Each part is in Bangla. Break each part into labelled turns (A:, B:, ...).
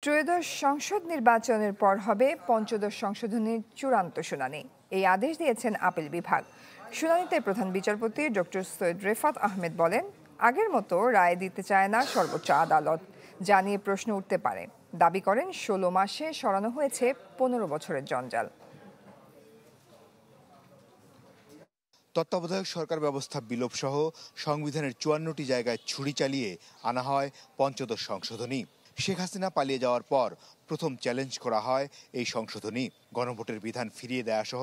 A: ত্রয়োদশ সংসদ নির্বাচনের পর হবে পঞ্চদশ সংশোধনীর চূড়ান্ত শুনানি। এই আদেশ দিয়েছেন আপিল বিভাগ। শুনানিতে প্রধান বিচারপতি ডক্টর সৈয়দ রেফাত আহমেদ বলেন, আগের মতো রায় দিতে চায় না সর্বোচ্চ আদালত, যা নিয়ে প্রশ্ন উঠতে পারে। দাবি করেন ১৬ মাসে সরানো হয়েছে ১৫ বছরের জঞ্জাল।
B: তত্ত্বাবধায়ক সরকার ব্যবস্থা বিলোপ সহ সংবিধানের ৫৪টি জায়গায় ছুরি চালিয়ে আনা হয় পঞ্চদশ সংশোধনী। শেখ হাসিনা পালিয়ে যাওয়ার পর প্রথম চ্যালেঞ্জ করা হয় এই সংশোধনী। গণভোটের বিধান ফিরিয়ে দেয়া সহ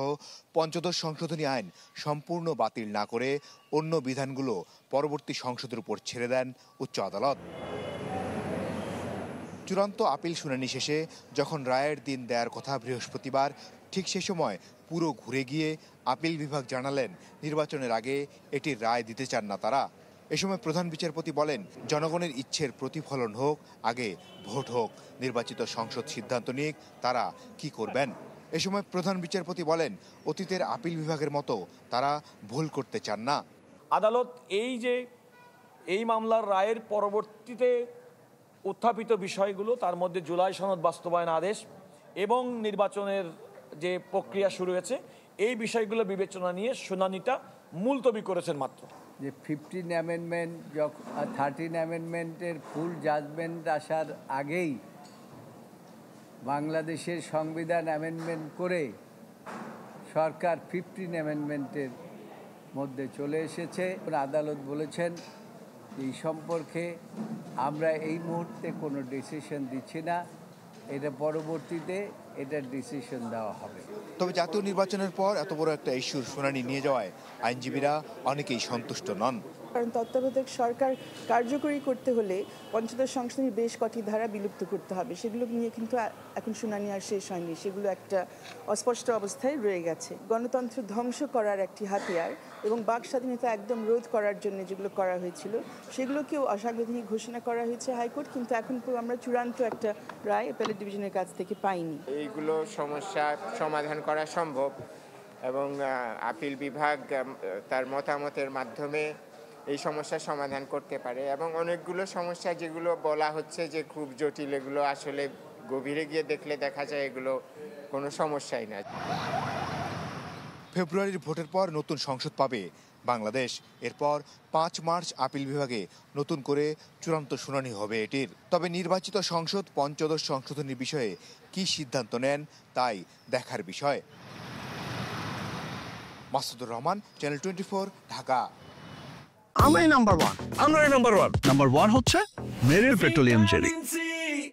B: পঞ্চদশ সংশোধনী আইন সম্পূর্ণ বাতিল না করে অন্য বিধানগুলো পরবর্তী সংসদের উপর ছেড়ে দেন উচ্চ আদালত। চূড়ান্ত আপিল শুনানি শেষে যখন রায়ের দিন দেয়ার কথা বৃহস্পতিবার, ঠিক সে সময় পুরো ঘুরে গিয়ে আপিল বিভাগ জানালেন নির্বাচনের আগে এটির রায় দিতে চান না তারা। এ সময় প্রধান বিচারপতি বলেন, জনগণের ইচ্ছের প্রতিফলন হোক, আগে ভোট হোক, নির্বাচিত সংসদ সিদ্ধান্ত নিক তারা কি করবেন। এ সময় প্রধান বিচারপতি বলেন, অতীতের আপিল বিভাগের মতো তারা ভুল করতে চান না।
C: আদালত এই মামলার রায়ের পরবর্তীতে উত্থাপিত বিষয়গুলো, তার মধ্যে জুলাই সনদ বাস্তবায়ন আদেশ এবং নির্বাচনের যে প্রক্রিয়া শুরু হয়েছে, এই বিষয়গুলো বিবেচনা নিয়ে শুনানিটা মুলতবি করেছেন মাত্র।
D: যে 15 অ্যামেন্ডমেন্ট, 13 অ্যামেন্ডমেন্টের ফুল জাজমেন্ট আসার আগেই বাংলাদেশের সংবিধান অ্যামেন্ডমেন্ট করে সরকার 15 অ্যামেন্ডমেন্টের মধ্যে চলে এসেছে। আদালত বলেছেন এই সম্পর্কে আমরা এই মুহূর্তে কোনো ডিসিশন দিচ্ছি না, এটা পরবর্তীতে এটার ডিসিশন দেওয়া হবে।
B: তবে জাতীয় নির্বাচনের পর এত বড় একটা ইস্যুর শুনানি নিয়ে যাওয়ায় আইনজীবীরা অনেকেই সন্তুষ্ট নন।
E: কারণ তত্ত্বাবধায়ক সরকার কার্যকরী করতে হলে পঞ্চদশ সংশোধনীর বেশ কটি ধারা বিলুপ্ত করতে হবে। সেগুলো নিয়ে কিন্তু এখন শুনানি আর শেষ হয়নি, সেগুলো একটা অস্পষ্ট অবস্থায় রয়ে গেছে। গণতন্ত্র ধ্বংস করার একটি হাতিয়ার এবং বাক স্বাধীনতা একদম রোধ করার জন্য যেগুলো করা হয়েছিল সেগুলোকেও অসাংবিধানিক ঘোষণা করা হয়েছে হাইকোর্ট, কিন্তু এখন আমরা চূড়ান্ত একটা রায় অ্যাপেলেট ডিভিশনের কাছ থেকে পাইনি।
F: এইগুলো সমস্যা সমাধান করা সম্ভব এবং আপিল বিভাগ তার মতামতের মাধ্যমে এই সমস্যার সমাধান করতে পারে এবং অনেকগুলো সমস্যা যেগুলো বলা হচ্ছে যে খুব জটিল, এগুলো আসলে গভীরে গিয়ে দেখলে দেখা যায় এগুলো কোনো সমস্যাই না।
B: ফেব্রুয়ারির ভোটের পর নতুন সংসদ পাবে বাংলাদেশ। এরপর ৫ মার্চ আপিল বিভাগে নতুন করে চূড়ান্ত শুনানি হবে এটির। তবে নির্বাচিত সংসদ পঞ্চদশ সংশোধনীর বিষয়ে কি সিদ্ধান্ত নেন তাই দেখার বিষয়। মাসুদুর রহমান, চ্যানেল 24, ঢাকা।
G: আমরাই নাম্বার ওয়ান হচ্ছে মেরিল পেট্রোলিয়াম জেলি।